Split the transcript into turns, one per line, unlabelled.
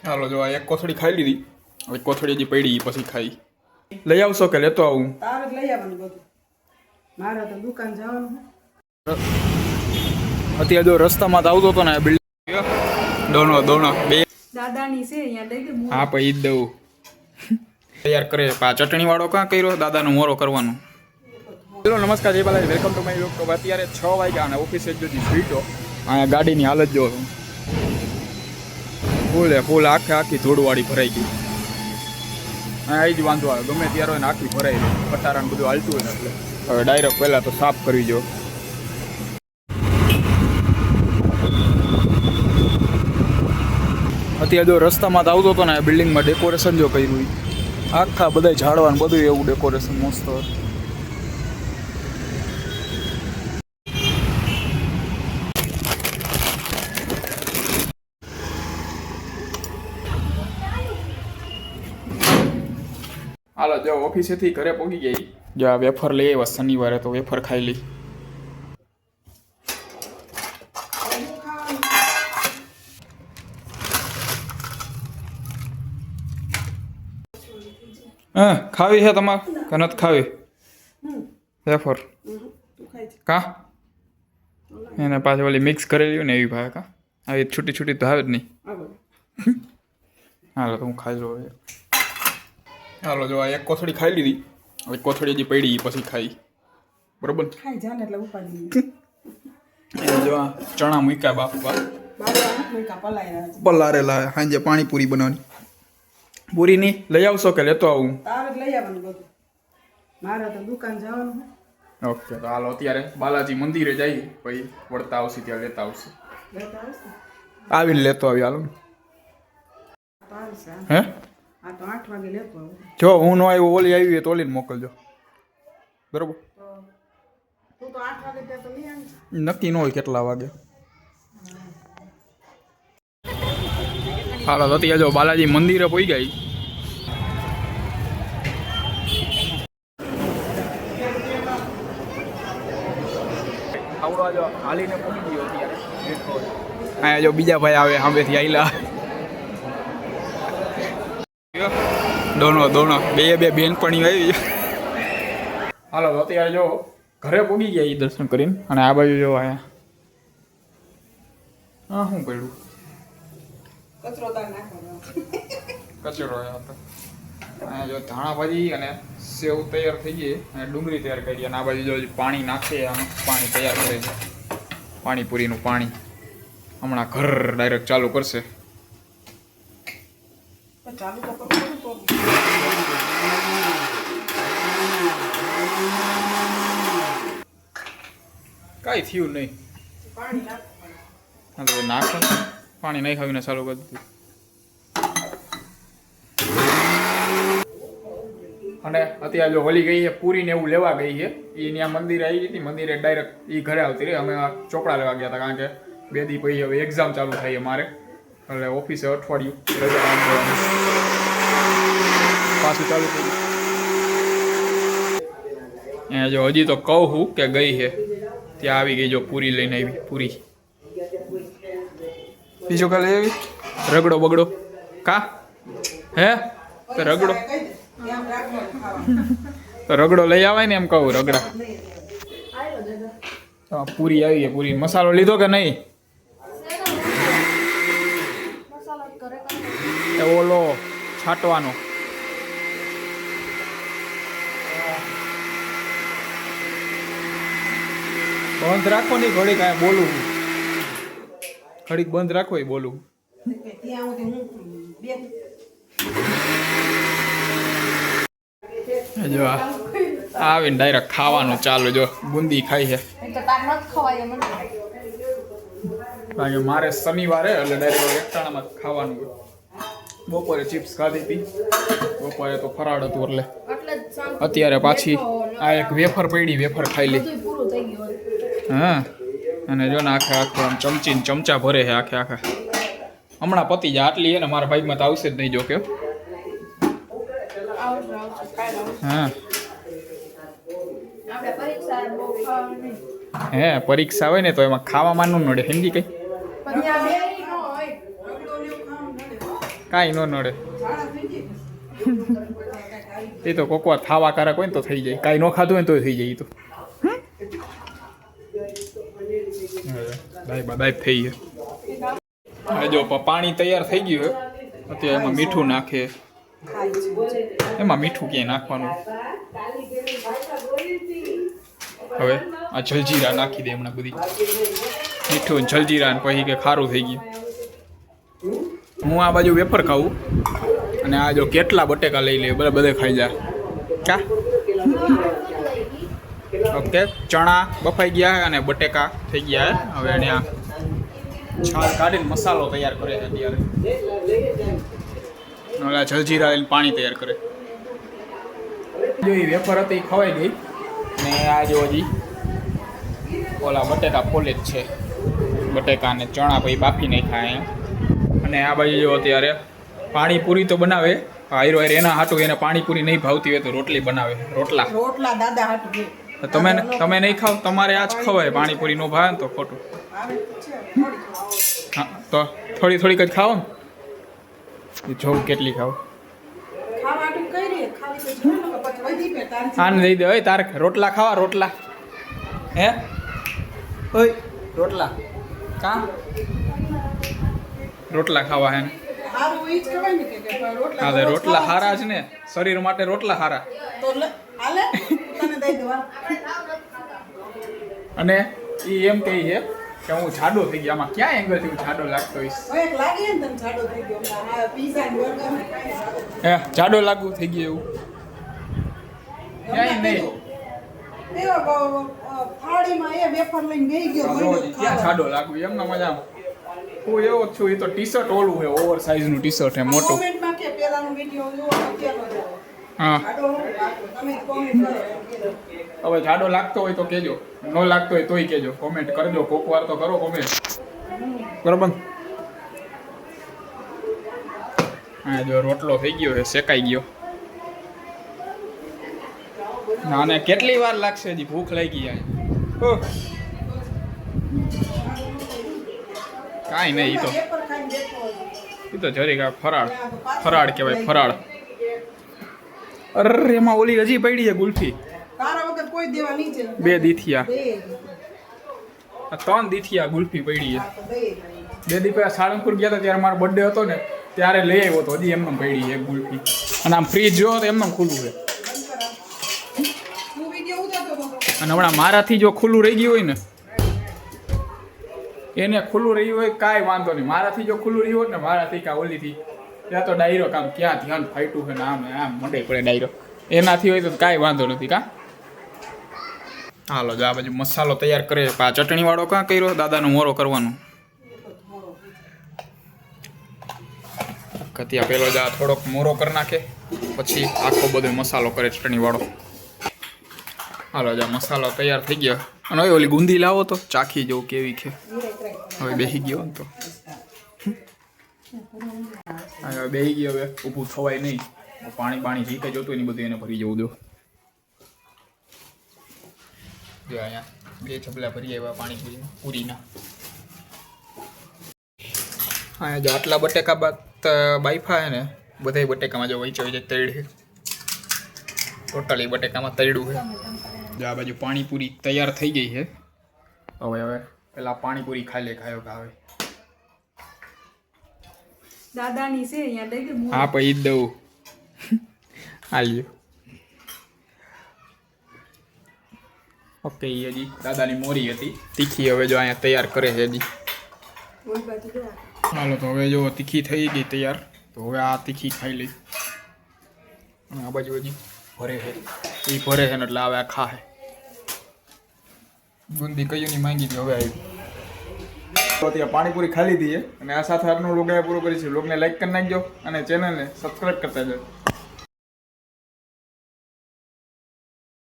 હાલો જો આ એક કોથળી ખાઈ લીધી. હવે કોથળી હજી પડી પછી ખાઈ. લઈ આવશો કે લેતો આવું?
તારે જ લઈ આવવાનું બધું. મારે તો દુકાન જવાનું.
અત્યારે જો રસ્તામાં તો આવતો હતો ને બિલ્ડિંગ દોણો બે
દાદાની છે અહીંયા દઈ દે.
હા પછી દઉં તૈયાર કરે. પા ચટણી વાળો કાં કર્યો? દાદાનો મોરો કરવાનો. હેલો નમસ્કાર જય Balaji, welcome to my vlog. અત્યારે 6 વાગ્યા અને ઓફિસે જ જોજી સ્વીટો. અહીંયા ગાડીની હાલત જો ફૂલ આખી ધૂળવાળી ભરાઈ ગઈ. અહીં જ વાંધો આવે, ગમે ત્યારે હોય ને આખી ભરાઈ ગઈ. પટારાને બધું હાલતું હોય ને એટલે હવે ડાયરેક્ટ પહેલાં તો સાફ કરવી જો. અત્યારે જો રસ્તામાં તો આવતો હતો ને બિલ્ડિંગમાં ડેકોરેશન જો કર્યું, આખા બધા ઝાડવાનું બધું એવું ડેકોરેશન મસ્ત હતું. હાલો જો ઓફિસેથી ઘરે પહોંચી ગઈ. જો આ વેફર લઈ આવ્યા શનિવારે, તો વેફર ખાઈ લઈ. હા ખાવી છે તમારે કે નથી ખાવી વેફર? કા એને પાછી ઓલી મિક્સ કરેલી ને એવી ભાવે કા? આવી છૂટી છૂટી તો આવે જ નહીં. હાલો તો હું ખાઈ લઉં. હાલો જો આ એક કોથળી ખાઈ લીધી. હવે કોથળી હજી પડી પછી ખાઈ. બરોબર
ખાઈ જાને એટલે ઉપાડી.
જો આ ચણા મૂક્યા બાફવા,
પલાય
પલારેલા. સાંજે પાણીપુરી બનાવવાની. પૂરી ની લઈ આવશો કે લેતો આવું?
તારે જ લઈ આવવાનું બધું. મારે તો દુકાન જવાનું.
ઓકે તો હાલો અત્યારે બાલાજી મંદિરે જઈએ, પછી વળતા આવશે ત્યાં લેતા આવશે. આવીને લેતો આવી. હાલો હે
આ તો 8 વાગે લેતો આવું.
જો હું ન આવ્યો, ઓલી આવી હોય તો ઓલીને મોકલજો. બરોબર?
તું તો 8 વાગે ત્યાં તો નહીં આવી.
નક્કી ન હોય કેટલા વાગે. હાલો તો અત્યારે જો બાલાજી મંદિરે પહોંચી ગઈ. આવડવા જો હાલીને પહોંચી ગયો અત્યારે. અહીંયા જો બીજા ભાઈ આવે સામેથી આયલા. દોણો બે બેનપણી આવી. હાલો તો અત્યારે જો ઘરે પહોંચી ગયા દર્શન કરીને. અને આ બાજુ જો અહીંયા હા શું પડ્યું?
કચરો તાર નાખવાનો.
કચરો હતો. અહીંયા જો ધાણા ભાજી અને સેવ તૈયાર થઈ ગઈ અને ડુંગળી તૈયાર કરી. અને આ બાજુ જો પાણી નાખે, આમ પાણી તૈયાર કરે છે. પાણીપુરીનું પાણી હમણાં ઘર ડાયરેક્ટ ચાલુ કરશે.
ચાલુ તો કરવું તો
કાંઈ થયું નહીં.
પાણી નાખવાનું.
હા તો નાખો, પાણી નહીં ખાવીને ચાલુ કરી દીધું. અને અત્યારે જો વળી ગઈ છે પૂરીને એવું લેવા ગઈ છે. એ ત્યાં મંદિરે આવી હતી, મંદિરે ડાયરેક્ટ એ ઘરે આવતી રહી. અમે ચોપડા લેવા ગયા હતા, કારણ કે 2 દી પછી હવે એક્ઝામ ચાલુ થાય છે મારે. એટલે ઓફિસે અઠવાડિયું રજા આપવાનું પાછું ચાલુ થઈ ગયું. અહીંયા જો હજી તો કહું હું કે ગઈ છે ત્યાં આવી ગઈ. જો પૂરી લઈને આવી. પૂરી બીજું કાલે આવી રગડો બગડો કા હે તો રગડો તો રગડો લઈ આવાય ને એમ કહું. રગડા પૂરી આવી છે. પૂરી મસાલો લીધો કે નહીં? ઓલો છાંટવાનો. બંધ રાખો નહીં ઘડીક. આ બોલું ઘડીક બંધ રાખો એ બોલું.
ત્યાં હું બે
જો આવીને ડાયરેક્ટ ખાવાનું ચાલુ. જો બુંદી ખાઈ છે. કારણ કે મારે શનિવારે એટલે ડાયરેક્ટ એકટાણામાં ખાવાનું હોય. બપોરે ચિપ્સ ખાધી હતી, બપોરે તો ફરાળ હતું એટલે. અત્યારે પાછી આ એક વેફર પડી, વેફર ખાઈ લી. હા અને જો ને આખે આખું આમ ચમચીને ચમચા ભરે છે આખે આખા. હમણાં પતી જાય આટલી છે ને. મારા ભાઈમાં તો આવશે જ નહીં જો કે. હા હે પરીક્ષા હોય ને તો એમાં ખાવામાં ન નડે. સમજી કઈ કાંઈ ન નડે.
ઝાડા થઈ જાય.
એ તો કોક વાર થાવા કારક હોય ને તો થઈ જાય, કાંઈ ન ખાધું હોય ને તો થઈ જાય. એ તો દાય થઈ ગયું. હવે જો પાણી તૈયાર થઈ ગયું છે. અત્યારે એમાં મીઠું નાખે. એમાં મીઠું ક્યાંય નાખવાનું. હવે આ જલજીરા નાખી દે હમણાં બધી. મીઠું જલજીરા ને પછી કે ખારું થઈ ગયું. હું આ બાજુ વેફર ખાવું અને આ જો કેટલા બટેકા લઈ લે બધે ખાઈ જાય. ક્યાં ઓકે ચણા બફાઈ ગયા અને બટેકા થઈ ગયા. હવે એને આ છાલ કાઢીને મસાલો તૈયાર કરે છે અત્યારે. ઓલા જલજીરા લઈને પાણી તૈયાર કરે. જો એ વેફર હતી ખવાઈ ગઈ ને આ જો હજી ઓલા બટેકા ફોલે જ છે. બટેકા ને ચણા પછી બાફી નાખ્યા અહીંયા. અને આ બાજુ જો અત્યારે પાણીપુરી તો બનાવે. હાયરો એના હાટું એને પાણીપુરી નહીં ભાવતી હોય તો રોટલી બનાવે. રોટલા
દાદા હાટું.
તમે નહીં ખાવ, તમારે આ જ ખવાય. પાણીપુરી નો ભાવે ને તો ખોટું. હા તો થોડી થોડીક જ ખાઓ ને. જોઉં કેટલી ખાવ. આને દઈ દે. ઓય તારે રોટલા ખાવા? રોટલા હે? ઓય રોટલા કા? રોટલા ખાવા હે ને? હા તો રોટલા હારા જ ને, શરીર માટે રોટલા હારા. અને એ એમ કહી છે કે હું જાડો થઈ ગયો. આમાં ક્યાં એંગલથી હું જાડો લાગતો હોઈશ? હે જાડો લાગુ થઈ ગયો એવું ક્યાંય નહીં. ક્યાં જાડો લાગુ એમનો મજા. હું એવો જ છું. એ તો ટી શર્ટ ઓલું છે, ઓવર સાઇઝ નું ટી શર્ટ છે મોટું. હા હવે જાડો લાગતો હોય તો કેજો, ન લાગતો હોય તોય કેજો. કોમેન્ટ કરજો, કોક વાર તો કરો કોમેન્ટ. બરોબર. હા જો રોટલો થઈ ગયો છે, શેકાઈ ગયો. અને કેટલી વાર લાગશે? હજી ભૂખ લાગી જાય. કાંઈ નહીં. એ તો જરીક ફરાળ કહેવાય. ફરાળ. અરે એમાં ઓલી હજી પડી છે ગુલ્ફી. બે દીથિયા 3 દીથિયા ગુલ્ફી પડી છે. 2 દી પહેલા સાળંગપુર ગયા હતા ત્યારે મારો બર્થડે હતો ને ત્યારે લઈ આવ્યો હતો. હજી એમને પડી છે ગુલ્ફી. અને આમ ફ્રીજ જો તો એમને ખુલ્લું છે. અને હમણાં મારાથી જો ખુલ્લું રહી ગયું હોય ને, એને ખુલ્લું રહ્યું હોય કાંઈ વાંધો નહીં. મારાથી જો ખુલ્લું રહ્યું હોત ને, મારાથી કાં ઓલીથી, ત્યાં તો ડાયરો કામ ક્યાં ધ્યાન ફાઈટું છે ને આમ મંડે પડે ડાયરો. એનાથી હોય તો કાંઈ વાંધો નથી. કાં હાલો જો આ બાજુ મસાલો તૈયાર કરે. આ ચટણીવાળો કાં કર્યો? દાદાનો મોરો કરવાનો. ત્યાં પેલો જ આ થોડોક મોરો કરી નાખે, પછી આખો બધો મસાલો કરે ચટણીવાળો. હાલો જા મસાલો તૈયાર થઈ ગયો. અને હવે ઓલી ગુંદી લાવો તો ચાખી જવું કેવી છે. હવે બેસી ગયો ને તો હવે બેસી ગયો. હવે ઊભું થવાય નહીં. પાણી જી કે જોતું એની બધું એને ભરી જવું દો. જો અહીંયા 2 છબલા ભરી આવ્યા પૂરીના. હા જો આટલા બટેકા બાઈફા હે ને, બધા બટેકામાં જો વહી તૈડ છે. ટોટલી બટેકામાં તૈડું છે. જો આ બાજુ પાણીપુરી તૈયાર થઈ ગઈ છે. હવે પેલા પાણીપુરી ખાઈ ખાયો કે આવે
દાદાની છે અહીંયા લઈ ગયો.
હા પછી દઉં હાલ્યો. ઓકે હજી દાદાની મોરી હતી તીખી. હવે જો અહીંયા તૈયાર કરે છે હજી. હાલો તો હવે જો તીખી થઈ ગઈ તૈયાર. તો હવે આ તીખી ખાઈ લઈ. આ બાજુ હજી ભરે છે. એ ભરે છે ને એટલે હવે આ ખા છે. બુંદી કયું ની માંગી હતી હવે આવી. તો ત્યાં પાણીપુરી ખાઈ લીધી છે. અને આ સાથે આજનો વ્લોગ પૂરો કરીશું. વ્લોગને લાઈક કરી નાખજો અને ચેનલને સબસ્ક્રાઈબ કરતા જાઓ.